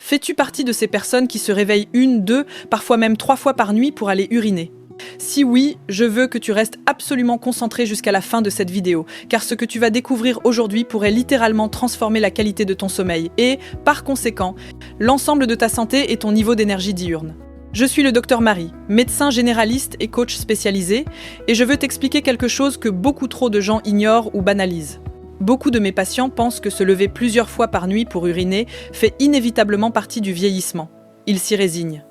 Fais-tu partie de ces personnes qui se réveillent 1, 2, parfois même 3 fois par nuit pour aller uriner? Si oui, je veux que tu restes absolument concentré jusqu'à la fin de cette vidéo, car ce que tu vas découvrir aujourd'hui pourrait littéralement transformer la qualité de ton sommeil et, par conséquent, l'ensemble de ta santé et ton niveau d'énergie diurne. Je suis le Dr Marie, médecin généraliste et coach spécialisé, et je veux t'expliquer quelque chose que beaucoup trop de gens ignorent ou banalisent. Beaucoup de mes patients pensent que se lever plusieurs fois par nuit pour uriner fait inévitablement partie du vieillissement. Ils s'y résignent.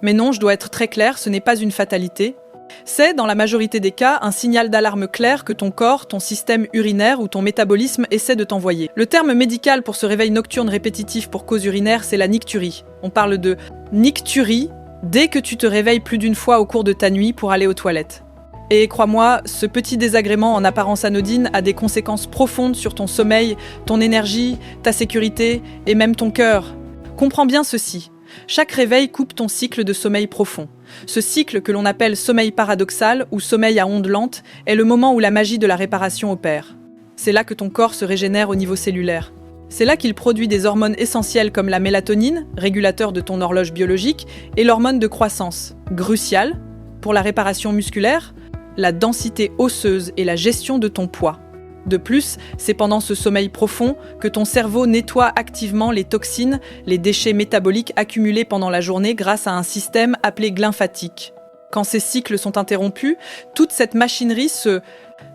Mais non, je dois être très clair, ce n'est pas une fatalité. C'est, dans la majorité des cas, un signal d'alarme clair que ton corps, ton système urinaire ou ton métabolisme essaie de t'envoyer. Le terme médical pour ce réveil nocturne répétitif pour cause urinaire, c'est la nicturie. On parle de nicturie dès que tu te réveilles plus d'une fois au cours de ta nuit pour aller aux toilettes. Et crois-moi, ce petit désagrément en apparence anodine a des conséquences profondes sur ton sommeil, ton énergie, ta sécurité et même ton cœur. Comprends bien ceci. Chaque réveil coupe ton cycle de sommeil profond. Ce cycle que l'on appelle sommeil paradoxal ou sommeil à ondes lentes est le moment où la magie de la réparation opère. C'est là que ton corps se régénère au niveau cellulaire. C'est là qu'il produit des hormones essentielles comme la mélatonine, régulateur de ton horloge biologique, et l'hormone de croissance, cruciale pour la réparation musculaire, la densité osseuse et la gestion de ton poids. De plus, c'est pendant ce sommeil profond que ton cerveau nettoie activement les toxines, les déchets métaboliques accumulés pendant la journée grâce à un système appelé glymphatique. Quand ces cycles sont interrompus, toute cette machinerie se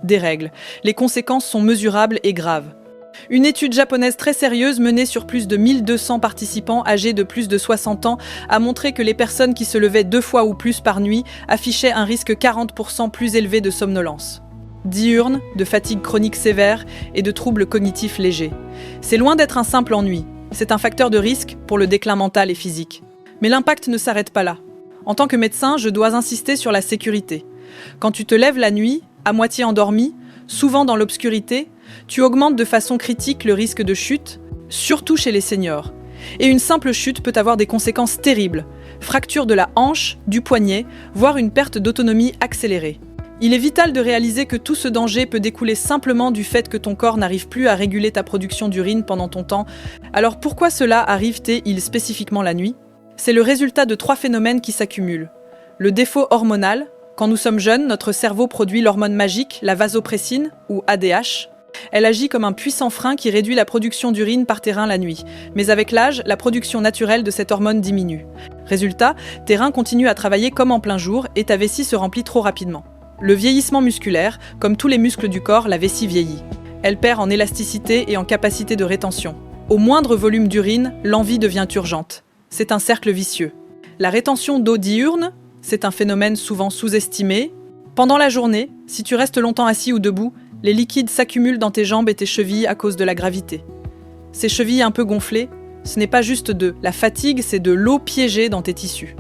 dérègle. Les conséquences sont mesurables et graves. Une étude japonaise très sérieuse menée sur plus de 1200 participants âgés de plus de 60 ans a montré que les personnes qui se levaient 2 fois ou plus par nuit affichaient un risque 40% plus élevé de somnolence diurne, de fatigue chronique sévère et de troubles cognitifs légers. C'est loin d'être un simple ennui, c'est un facteur de risque pour le déclin mental et physique. Mais l'impact ne s'arrête pas là. En tant que médecin, je dois insister sur la sécurité. Quand tu te lèves la nuit, à moitié endormi, souvent dans l'obscurité, tu augmentes de façon critique le risque de chute, surtout chez les seniors. Et une simple chute peut avoir des conséquences terribles, fracture de la hanche, du poignet, voire une perte d'autonomie accélérée. Il est vital de réaliser que tout ce danger peut découler simplement du fait que ton corps n'arrive plus à réguler ta production d'urine pendant ton temps. Alors pourquoi cela arrive-t-il spécifiquement la nuit? C'est le résultat de 3 phénomènes qui s'accumulent. Le défaut hormonal. Quand nous sommes jeunes, notre cerveau produit l'hormone magique, la vasopressine, ou ADH. Elle agit comme un puissant frein qui réduit la production d'urine par tes reins la nuit. Mais avec l'âge, la production naturelle de cette hormone diminue. Résultat, tes reins continuent à travailler comme en plein jour et ta vessie se remplit trop rapidement. Le vieillissement musculaire, comme tous les muscles du corps, la vessie vieillit. Elle perd en élasticité et en capacité de rétention. Au moindre volume d'urine, l'envie devient urgente. C'est un cercle vicieux. La rétention d'eau diurne, c'est un phénomène souvent sous-estimé. Pendant la journée, si tu restes longtemps assis ou debout, les liquides s'accumulent dans tes jambes et tes chevilles à cause de la gravité. Ces chevilles un peu gonflées, ce n'est pas juste de la fatigue, c'est de l'eau piégée dans tes tissus.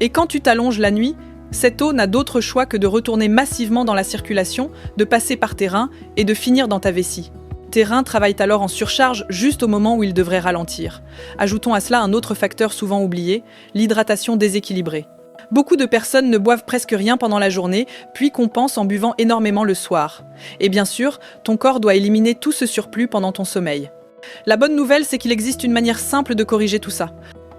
Et quand tu t'allonges la nuit, cette eau n'a d'autre choix que de retourner massivement dans la circulation, de passer par tes reins et de finir dans ta vessie. Tes reins travaillent alors en surcharge juste au moment où ils devraient ralentir. Ajoutons à cela un autre facteur souvent oublié, l'hydratation déséquilibrée. Beaucoup de personnes ne boivent presque rien pendant la journée, puis compensent en buvant énormément le soir. Et bien sûr, ton corps doit éliminer tout ce surplus pendant ton sommeil. La bonne nouvelle, c'est qu'il existe une manière simple de corriger tout ça.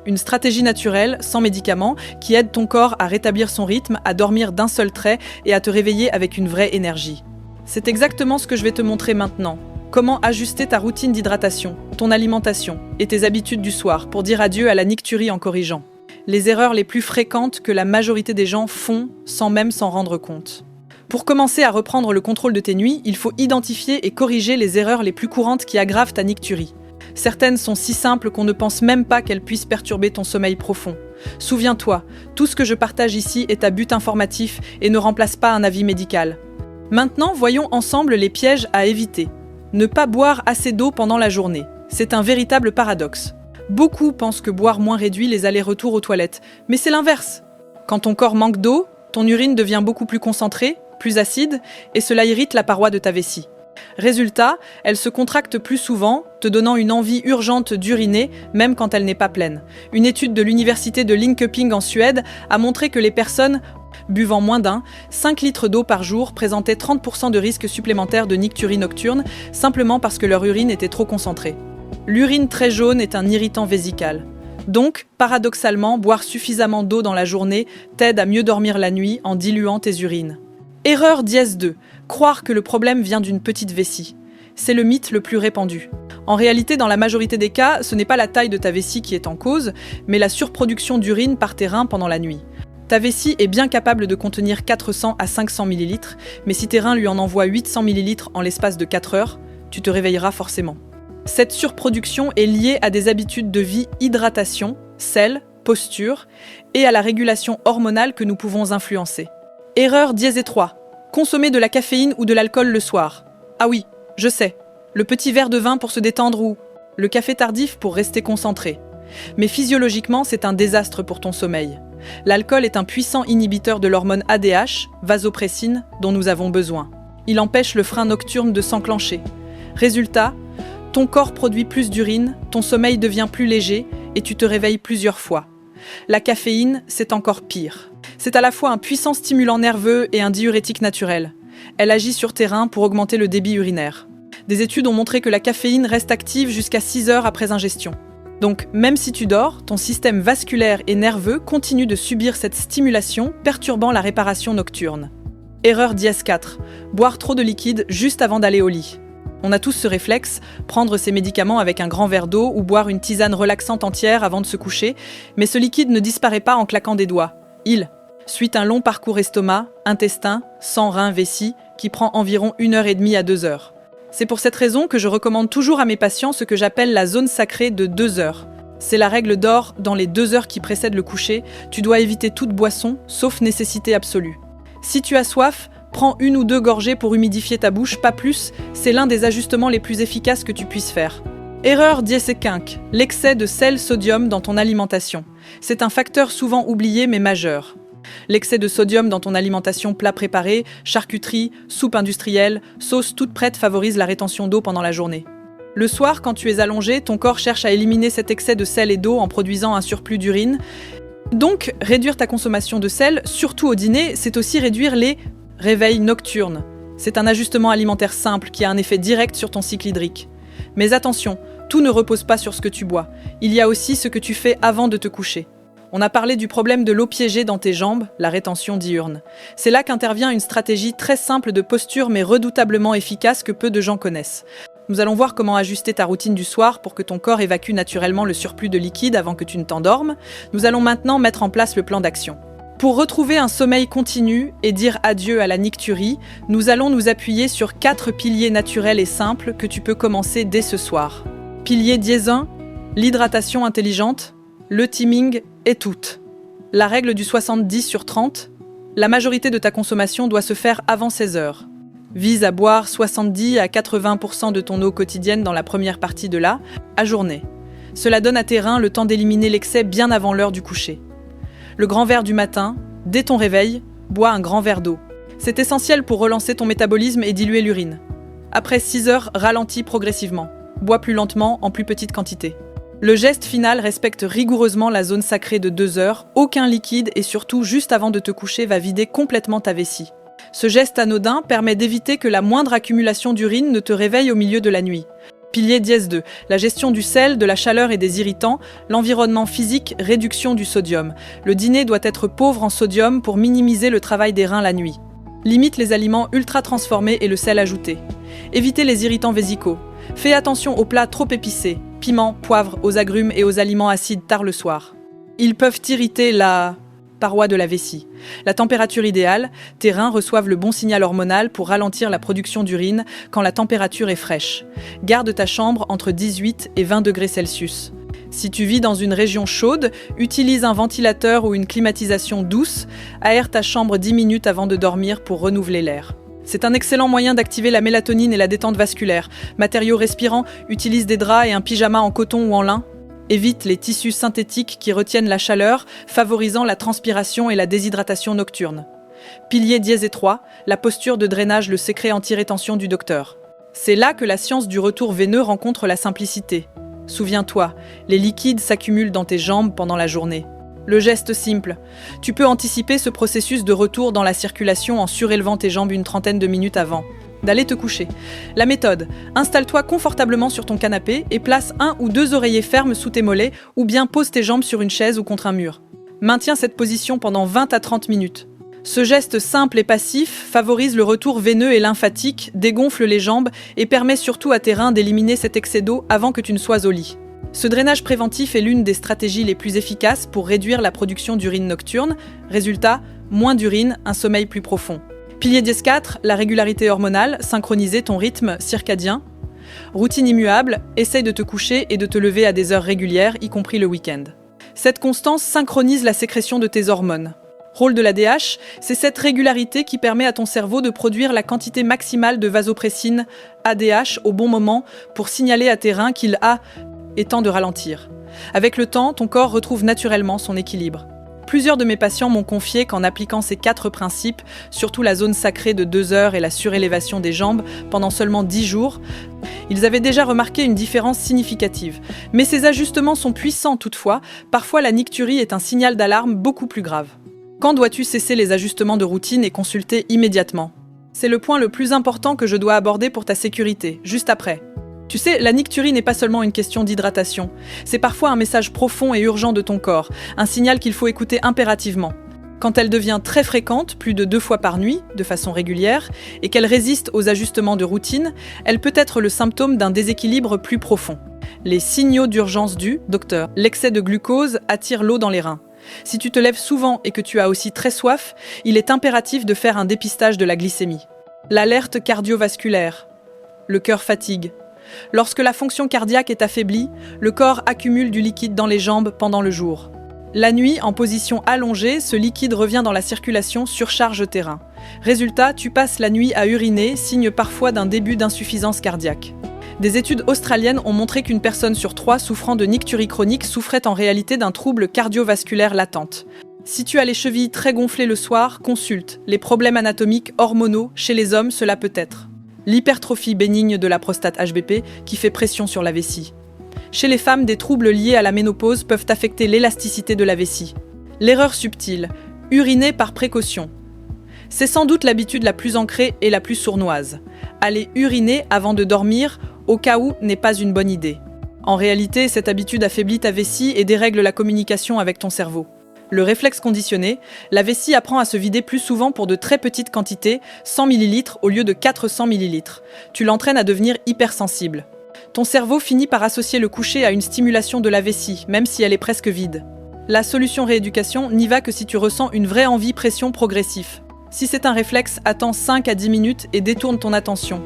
Une stratégie naturelle, sans médicaments, qui aide ton corps à rétablir son rythme, à dormir d'un seul trait et à te réveiller avec une vraie énergie. C'est exactement ce que je vais te montrer maintenant. Comment ajuster ta routine d'hydratation, ton alimentation et tes habitudes du soir pour dire adieu à la nicturie en corrigeant. Les erreurs les plus fréquentes que la majorité des gens font sans même s'en rendre compte. Pour commencer à reprendre le contrôle de tes nuits, il faut identifier et corriger les erreurs les plus courantes qui aggravent ta nicturie. Certaines sont si simples qu'on ne pense même pas qu'elles puissent perturber ton sommeil profond. Souviens-toi, tout ce que je partage ici est à but informatif et ne remplace pas un avis médical. Maintenant, voyons ensemble les pièges à éviter. Ne pas boire assez d'eau pendant la journée. C'est un véritable paradoxe. Beaucoup pensent que boire moins réduit les allers-retours aux toilettes, mais c'est l'inverse. Quand ton corps manque d'eau, ton urine devient beaucoup plus concentrée, plus acide, et cela irrite la paroi de ta vessie. Résultat, elle se contracte plus souvent, te donnant une envie urgente d'uriner, même quand elle n'est pas pleine. Une étude de l'université de Linköping en Suède a montré que les personnes buvant moins d'un 5 litres d'eau par jour présentaient 30% de risque supplémentaire de nicturie nocturne, simplement parce que leur urine était trop concentrée. L'urine très jaune est un irritant vésical. Donc, paradoxalement, boire suffisamment d'eau dans la journée t'aide à mieux dormir la nuit en diluant tes urines. Erreur dièse 2. Croire que le problème vient d'une petite vessie. C'est le mythe le plus répandu. En réalité, dans la majorité des cas, ce n'est pas la taille de ta vessie qui est en cause, mais la surproduction d'urine par tes reins pendant la nuit. Ta vessie est bien capable de contenir 400 à 500 ml, mais si tes reins lui en envoient 800 ml en l'espace de 4 heures, tu te réveilleras forcément. Cette surproduction est liée à des habitudes de vie, hydratation, sel, posture, et à la régulation hormonale que nous pouvons influencer. Erreur dièse 3. Consommer de la caféine ou de l'alcool le soir. Ah oui, je sais. Le petit verre de vin pour se détendre ou le café tardif pour rester concentré. Mais physiologiquement, c'est un désastre pour ton sommeil. L'alcool est un puissant inhibiteur de l'hormone ADH, vasopressine, dont nous avons besoin. Il empêche le frein nocturne de s'enclencher. Résultat, ton corps produit plus d'urine, ton sommeil devient plus léger et tu te réveilles plusieurs fois. La caféine, c'est encore pire. C'est à la fois un puissant stimulant nerveux et un diurétique naturel. Elle agit sur tes reins pour augmenter le débit urinaire. Des études ont montré que la caféine reste active jusqu'à 6 heures après ingestion. Donc, même si tu dors, ton système vasculaire et nerveux continue de subir cette stimulation, perturbant la réparation nocturne. Erreur dièse 4. Boire trop de liquide juste avant d'aller au lit. On a tous ce réflexe, prendre ses médicaments avec un grand verre d'eau ou boire une tisane relaxante entière avant de se coucher, mais ce liquide ne disparaît pas en claquant des doigts. Il suit un long parcours estomac, intestin, sang, rein, vessie, qui prend environ 1h30 à 2 heures. C'est pour cette raison que je recommande toujours à mes patients ce que j'appelle la zone sacrée de 2 heures. C'est la règle d'or, dans les 2 heures qui précèdent le coucher, tu dois éviter toute boisson, sauf nécessité absolue. Si tu as soif, prends 1 ou 2 gorgées pour humidifier ta bouche, pas plus, c'est l'un des ajustements les plus efficaces que tu puisses faire. Erreur dièse 5, l'excès de sel-sodium dans ton alimentation. C'est un facteur souvent oublié mais majeur. L'excès de sodium dans ton alimentation plat préparé, charcuterie, soupe industrielle, sauce toute prête favorise la rétention d'eau pendant la journée. Le soir, quand tu es allongé, ton corps cherche à éliminer cet excès de sel et d'eau en produisant un surplus d'urine. Donc, réduire ta consommation de sel, surtout au dîner, c'est aussi réduire les réveils nocturnes. C'est un ajustement alimentaire simple qui a un effet direct sur ton cycle hydrique. Mais attention, tout ne repose pas sur ce que tu bois. Il y a aussi ce que tu fais avant de te coucher. On a parlé du problème de l'eau piégée dans tes jambes, la rétention diurne. C'est là qu'intervient une stratégie très simple de posture mais redoutablement efficace que peu de gens connaissent. Nous allons voir comment ajuster ta routine du soir pour que ton corps évacue naturellement le surplus de liquide avant que tu ne t'endormes. Nous allons maintenant mettre en place le plan d'action. Pour retrouver un sommeil continu et dire adieu à la nicturie, nous allons nous appuyer sur 4 piliers naturels et simples que tu peux commencer dès ce soir. Pilier dièse 1, l'hydratation intelligente, le timing est tout. La règle du 70/30, la majorité de ta consommation doit se faire avant 16 heures. Vise à boire 70 à 80% de ton eau quotidienne dans la première partie de la journée. Cela donne à tes reins le temps d'éliminer l'excès bien avant l'heure du coucher. Le grand verre du matin, dès ton réveil, bois un grand verre d'eau. C'est essentiel pour relancer ton métabolisme et diluer l'urine. Après 6 heures, ralentis progressivement. Bois plus lentement, en plus petite quantité. Le geste final respecte rigoureusement la zone sacrée de 2 heures, aucun liquide et surtout juste avant de te coucher va vider complètement ta vessie. Ce geste anodin permet d'éviter que la moindre accumulation d'urine ne te réveille au milieu de la nuit. Pilier dièse 2, la gestion du sel, de la chaleur et des irritants, l'environnement physique, réduction du sodium. Le dîner doit être pauvre en sodium pour minimiser le travail des reins la nuit. Limite les aliments ultra transformés et le sel ajouté. Évitez les irritants vésicaux. Fais attention aux plats trop épicés, piment, poivre, aux agrumes et aux aliments acides tard le soir. Ils peuvent irriter la paroi de la vessie. La température idéale, tes reins reçoivent le bon signal hormonal pour ralentir la production d'urine quand la température est fraîche. Garde ta chambre entre 18 et 20 degrés Celsius. Si tu vis dans une région chaude, utilise un ventilateur ou une climatisation douce. Aère ta chambre 10 minutes avant de dormir pour renouveler l'air. C'est un excellent moyen d'activer la mélatonine et la détente vasculaire. Matériaux respirants, utilise des draps et un pyjama en coton ou en lin. Évite les tissus synthétiques qui retiennent la chaleur, favorisant la transpiration et la déshydratation nocturne. Pilier dièse 3, la posture de drainage, le secret anti-rétention du docteur. C'est là que la science du retour veineux rencontre la simplicité. Souviens-toi, les liquides s'accumulent dans tes jambes pendant la journée. Le geste simple. Tu peux anticiper ce processus de retour dans la circulation en surélevant tes jambes une trentaine de minutes avant. d'aller te coucher. La méthode: installe-toi confortablement sur ton canapé et place 1 ou 2 oreillers fermes sous tes mollets ou bien pose tes jambes sur une chaise ou contre un mur. Maintiens cette position pendant 20 à 30 minutes. Ce geste simple et passif favorise le retour veineux et lymphatique, dégonfle les jambes et permet surtout à tes reins d'éliminer cet excès d'eau avant que tu ne sois au lit. Ce drainage préventif est l'une des stratégies les plus efficaces pour réduire la production d'urine nocturne. Résultat, moins d'urine, un sommeil plus profond. Pilier 10-4, la régularité hormonale, synchroniser ton rythme circadien. Routine immuable, essaye de te coucher et de te lever à des heures régulières, y compris le week-end. Cette constance synchronise la sécrétion de tes hormones. Rôle de l'ADH, c'est cette régularité qui permet à ton cerveau de produire la quantité maximale de vasopressine ADH au bon moment pour signaler à tes reins qu'il est temps de ralentir. Avec le temps, ton corps retrouve naturellement son équilibre. Plusieurs de mes patients m'ont confié qu'en appliquant ces 4 principes, surtout la zone sacrée de 2 heures et la surélévation des jambes pendant seulement 10 jours, ils avaient déjà remarqué une différence significative. Mais ces ajustements sont puissants toutefois, parfois la nicturie est un signal d'alarme beaucoup plus grave. Quand dois-tu cesser les ajustements de routine et consulter immédiatement? C'est le point le plus important que je dois aborder pour ta sécurité, juste après. Tu sais, la nicturie n'est pas seulement une question d'hydratation. C'est parfois un message profond et urgent de ton corps, un signal qu'il faut écouter impérativement. Quand elle devient très fréquente, plus de 2 fois par nuit, de façon régulière, et qu'elle résiste aux ajustements de routine, elle peut être le symptôme d'un déséquilibre plus profond. Les signaux d'urgence du docteur. L'excès de glucose attire l'eau dans les reins. Si tu te lèves souvent et que tu as aussi très soif, il est impératif de faire un dépistage de la glycémie. L'alerte cardiovasculaire. Le cœur fatigue. Lorsque la fonction cardiaque est affaiblie, le corps accumule du liquide dans les jambes pendant le jour. La nuit, en position allongée, ce liquide revient dans la circulation, surcharge tes reins. Résultat, tu passes la nuit à uriner, signe parfois d'un début d'insuffisance cardiaque. Des études australiennes ont montré qu'une personne sur 3 souffrant de nicturie chronique souffrait en réalité d'un trouble cardiovasculaire latent. Si tu as les chevilles très gonflées le soir, consulte. Les problèmes anatomiques hormonaux, chez les hommes, cela peut être. L'hypertrophie bénigne de la prostate HBP qui fait pression sur la vessie. Chez les femmes, des troubles liés à la ménopause peuvent affecter l'élasticité de la vessie. L'erreur subtile, uriner par précaution. C'est sans doute l'habitude la plus ancrée et la plus sournoise. Aller uriner avant de dormir, au cas où, n'est pas une bonne idée. En réalité, cette habitude affaiblit ta vessie et dérègle la communication avec ton cerveau. Le réflexe conditionné, la vessie apprend à se vider plus souvent pour de très petites quantités, 100 ml au lieu de 400 ml. Tu l'entraînes à devenir hypersensible. Ton cerveau finit par associer le coucher à une stimulation de la vessie, même si elle est presque vide. La solution rééducation n'y va que si tu ressens une vraie envie pression progressif. Si c'est un réflexe, attends 5 à 10 minutes et détourne ton attention.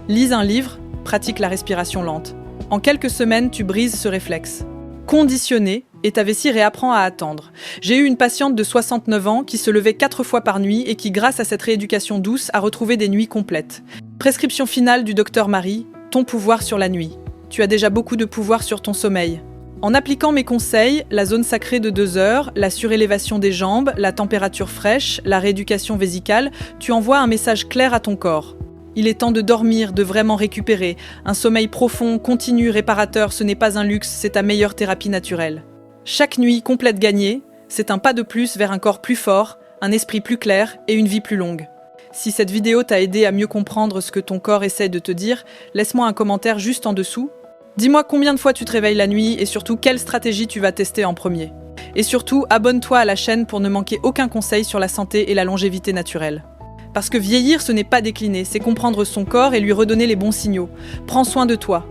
Lise un livre, pratique la respiration lente. En quelques semaines, tu brises ce réflexe. Conditionné, et ta vessie réapprend à attendre. J'ai eu une patiente de 69 ans qui se levait 4 fois par nuit et qui, grâce à cette rééducation douce, a retrouvé des nuits complètes. Prescription finale du docteur Marie, ton pouvoir sur la nuit. Tu as déjà beaucoup de pouvoir sur ton sommeil. En appliquant mes conseils, la zone sacrée de 2 heures, la surélévation des jambes, la température fraîche, la rééducation vésicale, tu envoies un message clair à ton corps. Il est temps de dormir, de vraiment récupérer. Un sommeil profond, continu, réparateur, ce n'est pas un luxe, c'est ta meilleure thérapie naturelle. Chaque nuit complète gagnée, c'est un pas de plus vers un corps plus fort, un esprit plus clair et une vie plus longue. Si cette vidéo t'a aidé à mieux comprendre ce que ton corps essaie de te dire, laisse-moi un commentaire juste en dessous. Dis-moi combien de fois tu te réveilles la nuit et surtout quelle stratégie tu vas tester en premier. Et surtout, abonne-toi à la chaîne pour ne manquer aucun conseil sur la santé et la longévité naturelle. Parce que vieillir, ce n'est pas décliner, c'est comprendre son corps et lui redonner les bons signaux. Prends soin de toi.